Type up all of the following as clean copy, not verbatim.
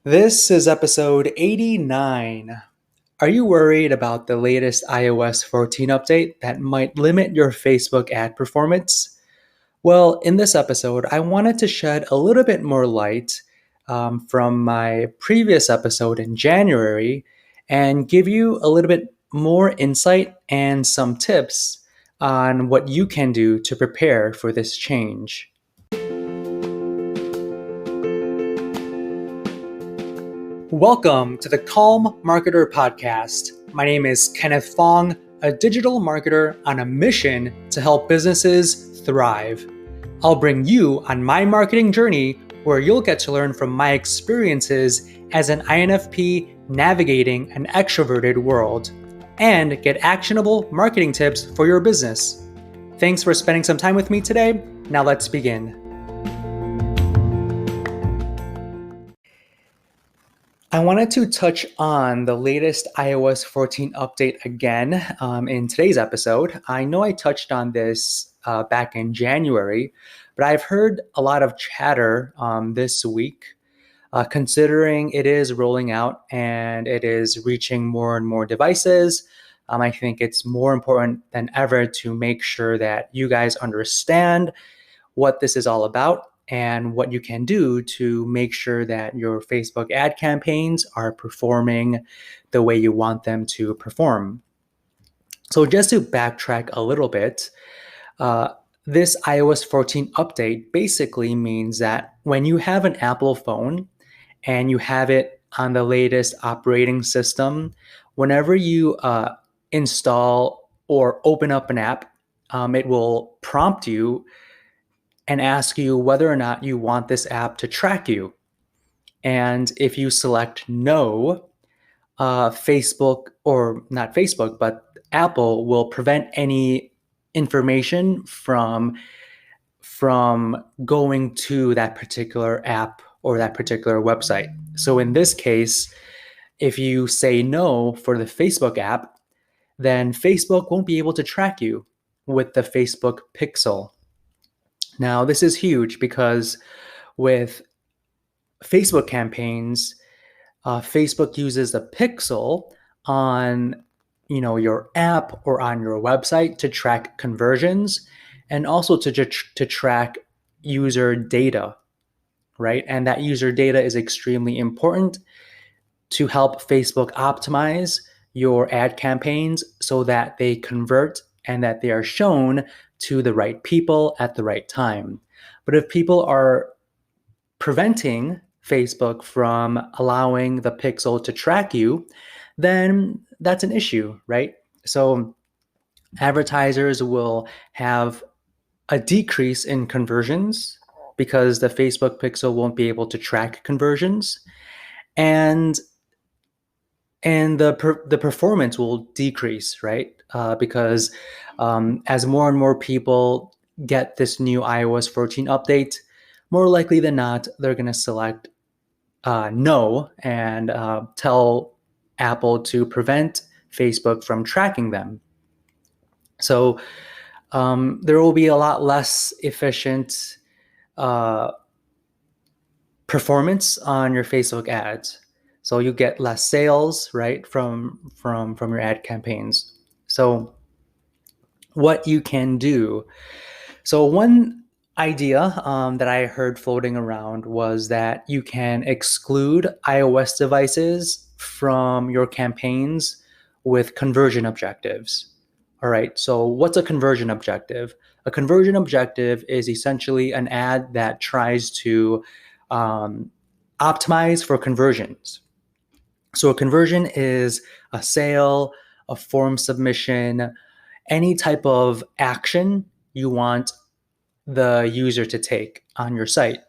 This is episode 89. Are you worried about the latest iOS 14 update that might limit your Facebook ad performance? Well, in this episode, I wanted to shed a little bit more light from my previous episode in January and give you a little bit more insight and some tips on what you can do to prepare for this change. Welcome to the Calm Marketer Podcast. My name is Kenneth Fong, a digital marketer on a mission to help businesses thrive. I'll bring you on my marketing journey where you'll get to learn from my experiences as an INFP navigating an extroverted world and get actionable marketing tips for your business. Thanks for spending some time with me today. Now let's begin. I wanted to touch on the latest iOS 14 update again in today's episode. I know I touched on this back in January, but I've heard a lot of chatter this week considering it is rolling out and it is reaching more and more devices. I think it's more important than ever to make sure that you guys understand what this is all about and what you can do to make sure that your Facebook ad campaigns are performing the way you want them to perform. So just to backtrack a little bit, this iOS 14 update basically means that when you have an Apple phone and you have it on the latest operating system, whenever you install or open up an app, it will prompt you and ask you whether or not you want this app to track you. And if you select no, Facebook, or not Facebook, but Apple will prevent any information from going to that particular app or that particular website. So in this case, if you say no for the Facebook app, then Facebook won't be able to track you with the Facebook Pixel. Now, this is huge because with Facebook campaigns, Facebook uses the pixel on your app or on your website to track conversions and also to track user data, right? And that user data is extremely important to help Facebook optimize your ad campaigns so that they convert and that they are shown to the right people at the right time. But if people are preventing Facebook from allowing the pixel to track you, then that's an issue, right? So advertisers will have a decrease in conversions because the Facebook pixel won't be able to track conversions. And the performance will decrease, right? Because as more and more people get this new iOS 14 update, more likely than not, they're going to select no and tell Apple to prevent Facebook from tracking them. So there will be a lot less efficient performance on your Facebook ads. So you get less sales, right, from your ad campaigns. So what you can do. So one idea that I heard floating around was that you can exclude iOS devices from your campaigns with conversion objectives. All right, so what's a conversion objective? A conversion objective is essentially an ad that tries to optimize for conversions. So a conversion is a sale, a form submission, any type of action you want the user to take on your site.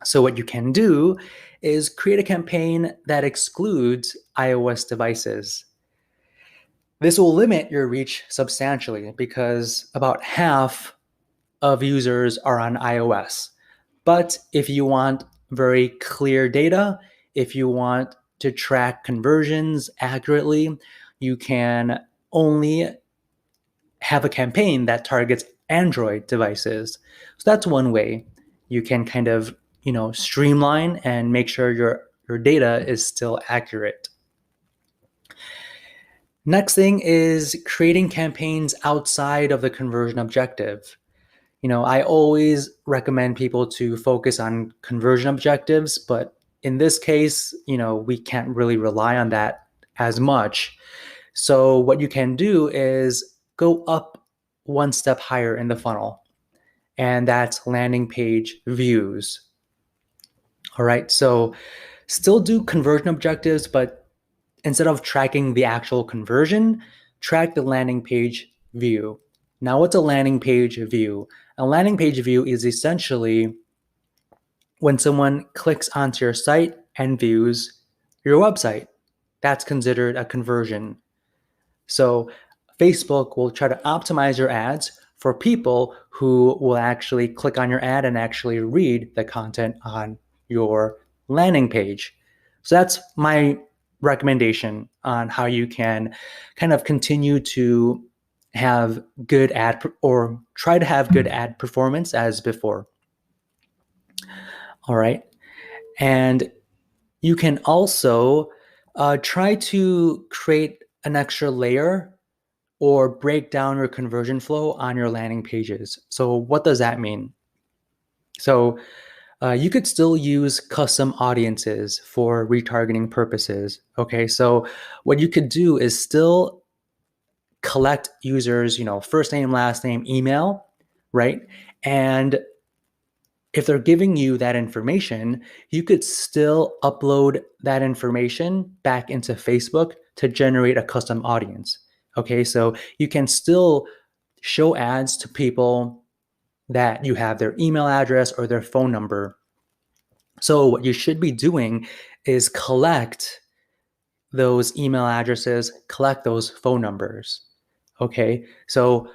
So what you can do is create a campaign that excludes iOS devices. This will limit your reach substantially because about half of users are on iOS. But if you want very clear data, if you want to track conversions accurately, you can only have a campaign that targets Android devices. So that's one way you can kind of, streamline and make sure your your data is still accurate. Next thing is creating campaigns outside of the conversion objective. I always recommend people to focus on conversion objectives, but in this case, we can't really rely on that as much. So what you can do is go up one step higher in the funnel, and that's landing page views. All right, so still do conversion objectives, but instead of tracking the actual conversion, track the landing page view. Now, what's a landing page view? A landing page view is essentially when someone clicks onto your site and views your website. That's considered a conversion. So Facebook will try to optimize your ads for people who will actually click on your ad and actually read the content on your landing page. So that's my recommendation on how you can kind of continue to have good ad or try to have good ad performance as before. All right. And you can also try to create an extra layer or break down your conversion flow on your landing pages. So what does that mean? So you could still use custom audiences for retargeting purposes. Okay, so what you could do is still collect users, first name, last name, email, right? And if they're giving you that information, you could still upload that information back into Facebook to generate a custom audience. Okay, so you can still show ads to people that you have their email address or their phone number. So what you should be doing is collect those email addresses, collect those phone numbers. Okay, so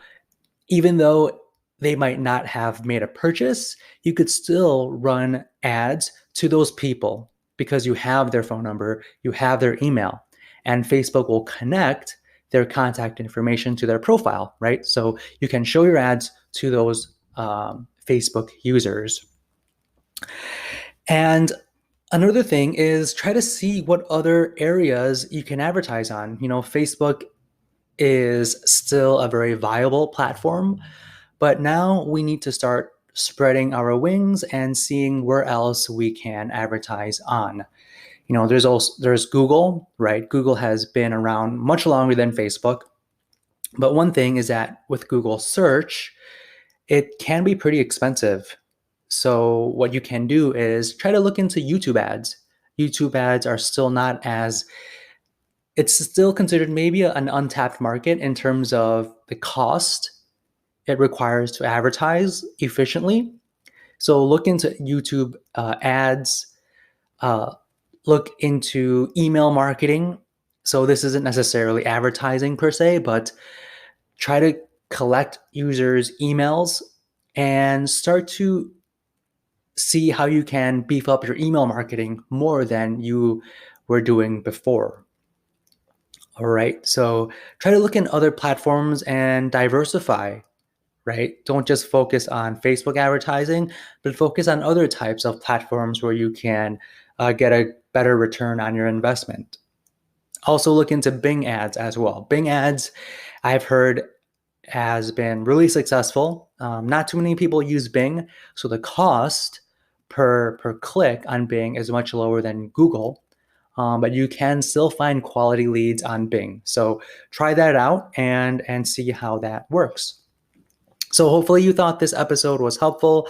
even though they might not have made a purchase, you could still run ads to those people because you have their phone number, you have their email, and Facebook will connect their contact information to their profile, right? So you can show your ads to those Facebook users. And another thing is try to see what other areas you can advertise on. Facebook is still a very viable platform, but now we need to start spreading our wings and seeing where else we can advertise on. There's Google, right? Google has been around much longer than Facebook. But one thing is that with Google search, it can be pretty expensive. So what you can do is try to look into YouTube ads. YouTube ads are still not as, it's still considered maybe an untapped market in terms of the cost it requires to advertise efficiently. So look into YouTube ads, look into email marketing. So this isn't necessarily advertising per se, but try to collect users' emails and start to see how you can beef up your email marketing more than you were doing before. All right, so try to look in other platforms and diversify, right? Don't just focus on Facebook advertising, but focus on other types of platforms where you can get a better return on your investment. Also look into Bing ads as well. Bing ads, I've heard, has been really successful. Not too many people use Bing, so the cost per click on Bing is much lower than Google, but you can still find quality leads on Bing. So try that out and see how that works. So hopefully you thought this episode was helpful.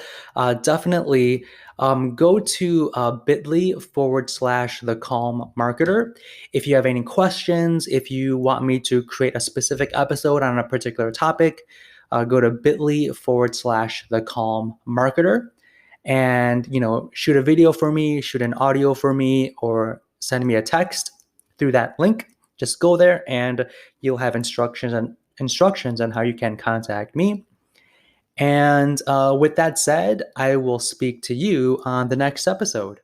Definitely go to bit.ly/the calm marketer. If you have any questions, if you want me to create a specific episode on a particular topic, go to bit.ly/the calm marketer and, shoot a video for me, shoot an audio for me, or send me a text through that link. Just go there and you'll have instructions on how you can contact me. And with that said, I will speak to you on the next episode.